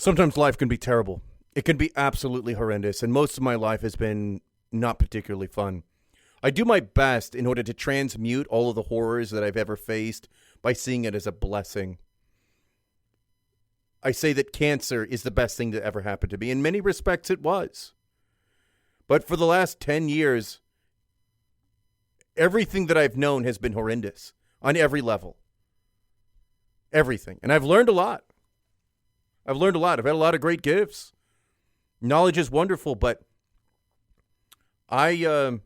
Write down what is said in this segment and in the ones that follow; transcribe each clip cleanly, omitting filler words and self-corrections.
Sometimes life can be terrible. It can be absolutely horrendous, and most of my life has been not particularly fun. I do my best in order to transmute all of the horrors that I've ever faced by seeing it as a blessing. I say that cancer is the best thing that ever happened to me. In many respects, it was. But for the last 10 years, everything that I've known has been horrendous on every level. Everything. And I've learned a lot. I've had a lot of great gifts. Knowledge is wonderful, but I'm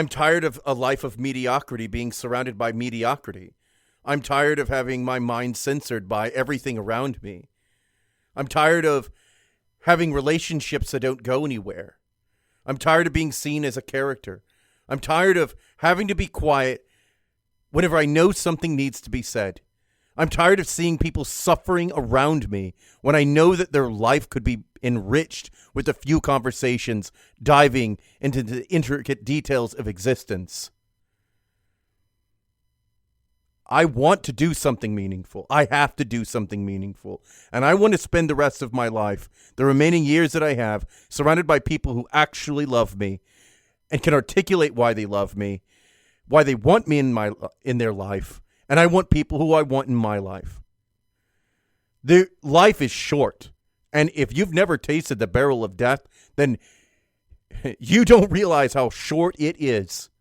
tired of a life of mediocrity, being surrounded by mediocrity. I'm tired of having my mind censored by everything around me. I'm tired of having relationships that don't go anywhere. I'm tired of being seen as a character. I'm tired of having to be quiet whenever I know something needs to be said. I'm tired of seeing people suffering around me when I know that their life could be enriched with a few conversations diving into the intricate details of existence. I want to do something meaningful. I have to do something meaningful. And I want to spend the rest of my life, the remaining years that I have, surrounded by people who actually love me and can articulate why they love me, why they want me in their life. And I want people who I want in my life. Their life is short. And if you've never tasted the barrel of death, then you don't realize how short it is.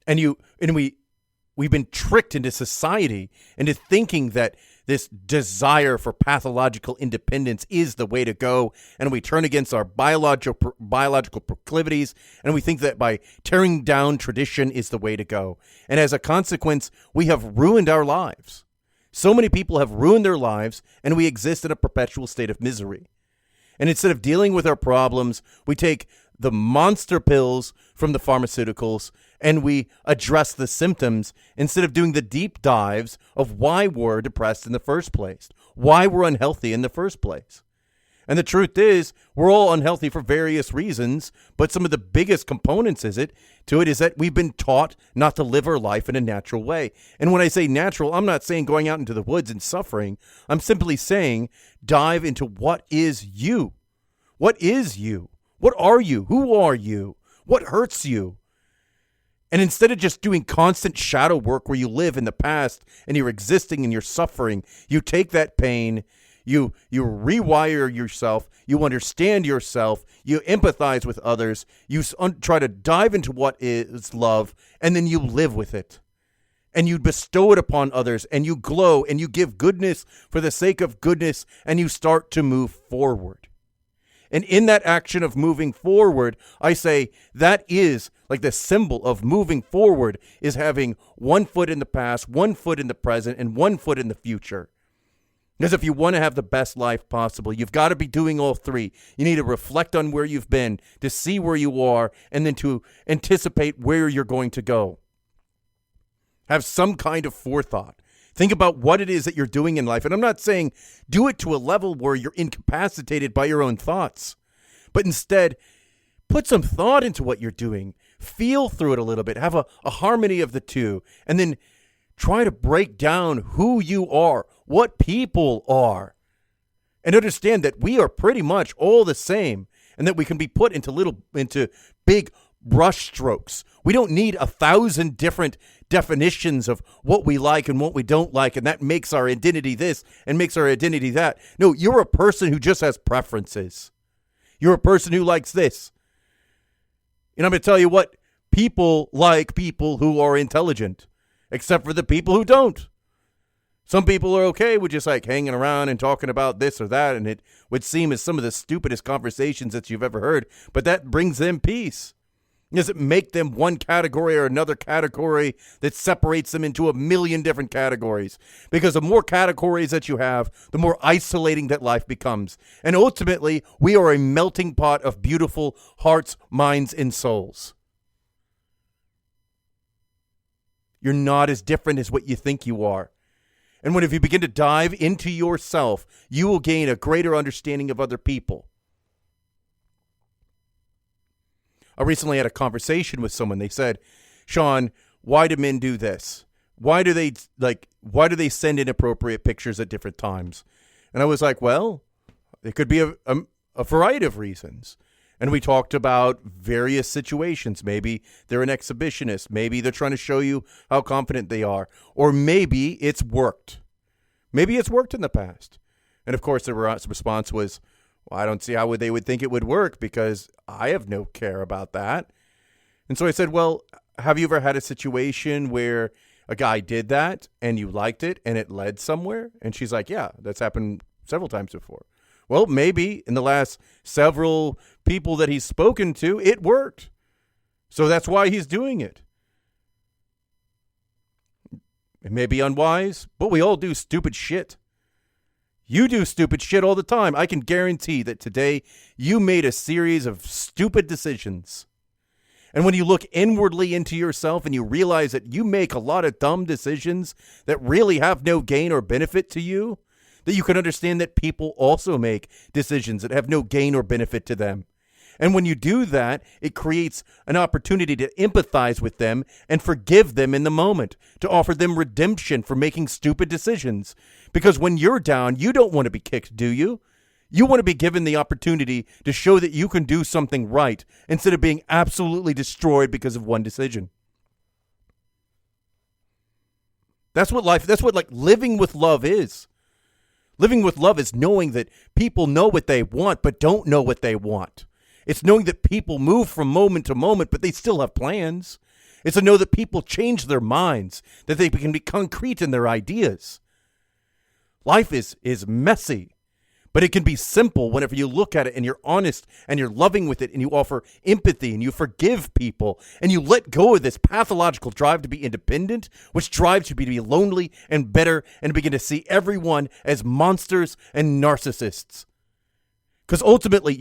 We've been tricked into society into thinking that this desire for pathological independence is the way to go, and we turn against our biological proclivities, and we think that by tearing down tradition is the way to go. And as a consequence, we have ruined our lives. So many people have ruined their lives, and we exist in a perpetual state of misery. And instead of dealing with our problems, we take the monster pills from the pharmaceuticals and we address the symptoms instead of doing the deep dives of why we're depressed in the first place, why we're unhealthy in the first place. And the truth is, we're all unhealthy for various reasons, but some of the biggest components to it is that we've been taught not to live our life in a natural way. And when I say natural, I'm not saying going out into the woods and suffering. I'm simply saying dive into what is you. What is you? What are you? Who are you? What hurts you? And instead of just doing constant shadow work where you live in the past and you're existing and you're suffering, you take that pain, you rewire yourself, you understand yourself, you empathize with others, you try to dive into what is love, and then you live with it. And you bestow it upon others, and you glow, and you give goodness for the sake of goodness, and you start to move forward. And in that action of moving forward, I say that is like the symbol of moving forward is having 1 foot in the past, 1 foot in the present, and 1 foot in the future. Because if you want to have the best life possible, you've got to be doing all three. You need to reflect on where you've been, to see where you are, and then to anticipate where you're going to go. Have some kind of forethought. Think about what it is that you're doing in life. And I'm not saying do it to a level where you're incapacitated by your own thoughts, but instead put some thought into what you're doing. Feel through it a little bit. Have a harmony of the two. And then try to break down who you are, what people are, and understand that we are pretty much all the same and that we can be put into big brush strokes. We don't need 1,000 different definitions of what we like and what we don't like, and that makes our identity this and makes our identity that. No, you're a person who just has preferences. You're a person who likes this. And I'm going to tell you what, people like people who are intelligent, except for the people who don't. Some people are okay with just like hanging around and talking about this or that, and it would seem as some of the stupidest conversations that you've ever heard, but that brings them peace. Does it make them one category or another category that separates them into a million different categories? Because the more categories that you have, the more isolating that life becomes. And ultimately, we are a melting pot of beautiful hearts, minds, and souls. You're not as different as what you think you are. And if you begin to dive into yourself, you will gain a greater understanding of other people. I recently had a conversation with someone. They said, Sean, why do men do this? why do they send inappropriate pictures at different times? And I was like, well, it could be a variety of reasons. And we talked about various situations. Maybe they're an exhibitionist. Maybe they're trying to show you how confident they are. Or maybe it's worked. Maybe it's worked in the past. And of course, the response was, well, I don't see how they would think it would work because I have no care about that. And so I said, well, have you ever had a situation where a guy did that and you liked it and it led somewhere? And she's like, yeah, that's happened several times before. Well, maybe in the last several people that he's spoken to, it worked. So that's why he's doing it. It may be unwise, but we all do stupid shit. You do stupid shit all the time. I can guarantee that today you made a series of stupid decisions. And when you look inwardly into yourself and you realize that you make a lot of dumb decisions that really have no gain or benefit to you, that you can understand that people also make decisions that have no gain or benefit to them. And when you do that, it creates an opportunity to empathize with them and forgive them in the moment, to offer them redemption for making stupid decisions. Because when you're down, you don't want to be kicked, do you? You want to be given the opportunity to show that you can do something right instead of being absolutely destroyed because of one decision. That's what living with love is. Living with love is knowing that people know what they want but don't know what they want. It's knowing that people move from moment to moment, but they still have plans. It's to know that people change their minds, that they can be concrete in their ideas. Life is messy, but it can be simple whenever you look at it and you're honest and you're loving with it and you offer empathy and you forgive people and you let go of this pathological drive to be independent, which drives you to be lonely and bitter and begin to see everyone as monsters and narcissists. Because ultimately,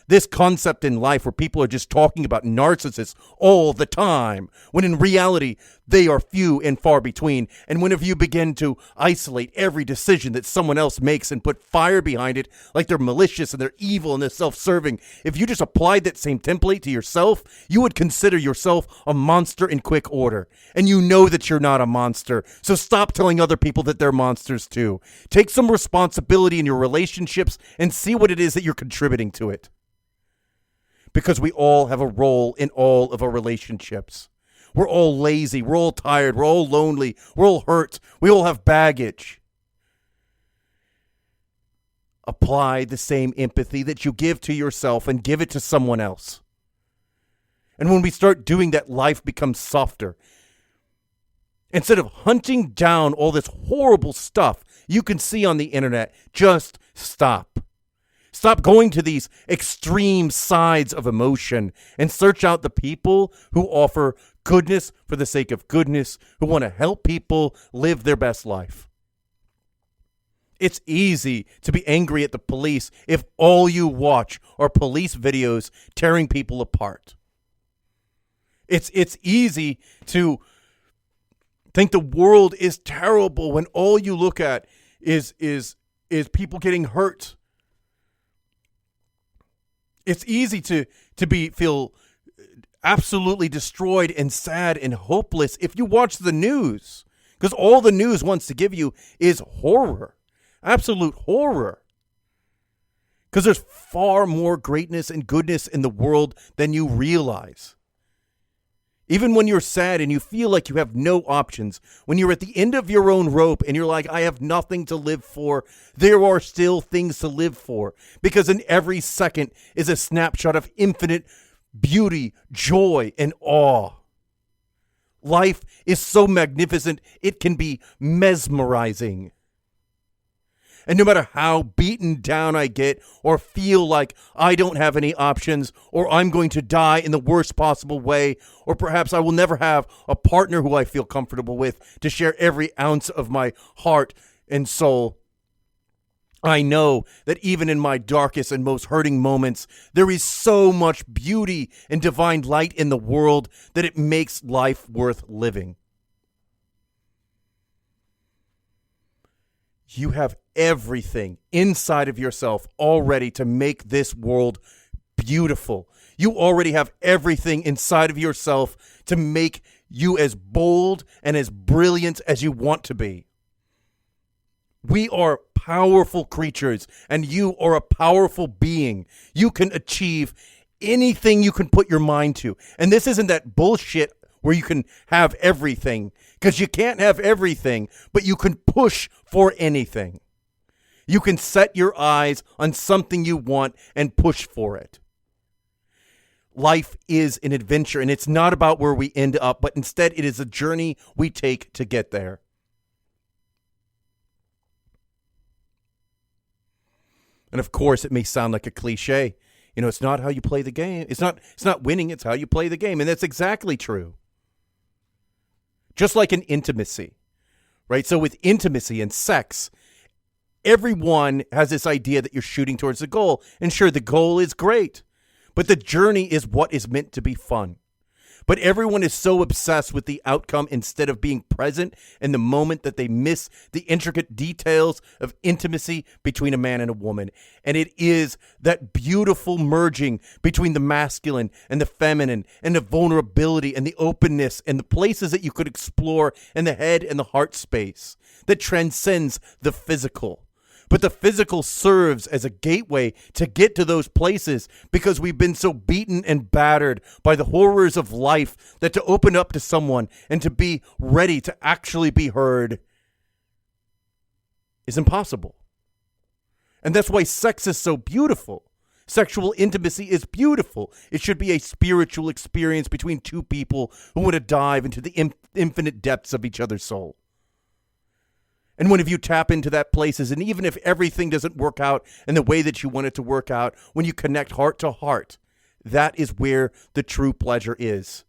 this concept in life where people are just talking about narcissists all the time, when in reality, they are few and far between. And whenever you begin to isolate every decision that someone else makes and put fire behind it, like they're malicious and they're evil and they're self-serving, if you just applied that same template to yourself, you would consider yourself a monster in quick order. And you know that you're not a monster. So stop telling other people that they're monsters too. Take some responsibility in your relationships and see what it is that you're contributing to it. Because we all have a role in all of our relationships. We're all lazy. We're all tired. We're all lonely. We're all hurt. We all have baggage. Apply the same empathy that you give to yourself and give it to someone else. And when we start doing that, life becomes softer. Instead of hunting down all this horrible stuff you can see on the internet, just stop. Stop going to these extreme sides of emotion and search out the people who offer goodness for the sake of goodness, who want to help people live their best life. It's easy to be angry at the police if all you watch are police videos tearing people apart. It's easy to think the world is terrible when all you look at is people getting hurt. It's easy to feel absolutely destroyed and sad and hopeless if you watch the news, because all the news wants to give you is horror, absolute horror. Because there's far more greatness and goodness in the world than you realize. Even when you're sad and you feel like you have no options, when you're at the end of your own rope and you're like, I have nothing to live for, there are still things to live for. Because in every second is a snapshot of infinite beauty, joy, and awe. Life is so magnificent, it can be mesmerizing. And no matter how beaten down I get or feel like I don't have any options or I'm going to die in the worst possible way, or perhaps I will never have a partner who I feel comfortable with to share every ounce of my heart and soul, I know that even in my darkest and most hurting moments, there is so much beauty and divine light in the world that it makes life worth living. You have everything inside of yourself already to make this world beautiful. You already have everything inside of yourself to make you as bold and as brilliant as you want to be. We are powerful creatures, and you are a powerful being. You can achieve anything you can put your mind to. And this isn't that bullshit where you can have everything, because you can't have everything, but you can push for anything. You can set your eyes on something you want and push for it. Life is an adventure, and it's not about where we end up, but instead it is a journey we take to get there. And of course, it may sound like a cliche. It's not how you play the game. It's not winning, it's how you play the game. And that's exactly true. Just like in intimacy, right? So with intimacy and sex, everyone has this idea that you're shooting towards the goal. And sure, the goal is great, but the journey is what is meant to be fun. But everyone is so obsessed with the outcome instead of being present in the moment that they miss the intricate details of intimacy between a man and a woman. And it is that beautiful merging between the masculine and the feminine, and the vulnerability and the openness and the places that you could explore in the head and the heart space that transcends the physical. But the physical serves as a gateway to get to those places because we've been so beaten and battered by the horrors of life that to open up to someone and to be ready to actually be heard is impossible. And that's why sex is so beautiful. Sexual intimacy is beautiful. It should be a spiritual experience between two people who want to dive into the infinite depths of each other's soul. And when if you tap into that places, and even if everything doesn't work out in the way that you want it to work out, when you connect heart to heart, that is where the true pleasure is.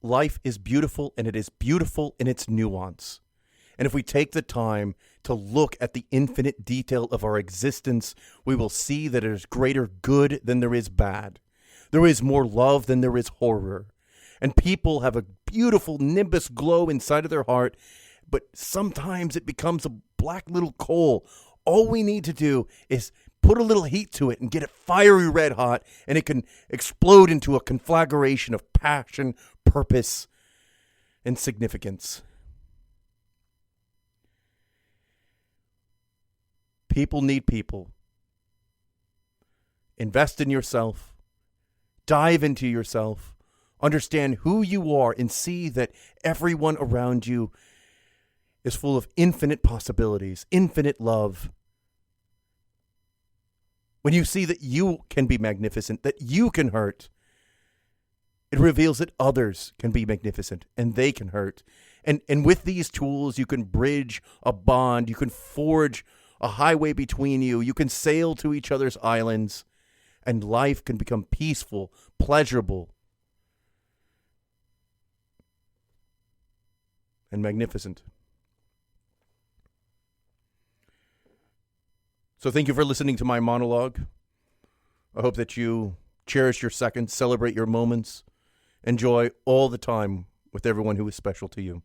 Life is beautiful, and it is beautiful in its nuance. And if we take the time to look at the infinite detail of our existence, we will see that there is greater good than there is bad. There is more love than there is horror. And people have a beautiful nimbus glow inside of their heart, but sometimes it becomes a black little coal. All we need to do is put a little heat to it and get it fiery red hot, and it can explode into a conflagration of passion, purpose, and significance. People need people. Invest in yourself. Dive into yourself, understand who you are, and see that everyone around you is full of infinite possibilities, infinite love. When you see that you can be magnificent, that you can hurt, it reveals that others can be magnificent and they can hurt. And with these tools, you can bridge a bond, you can forge a highway between you, you can sail to each other's islands, and life can become peaceful, pleasurable, and magnificent. So thank you for listening to my monologue. I hope that you cherish your seconds, celebrate your moments, enjoy all the time with everyone who is special to you.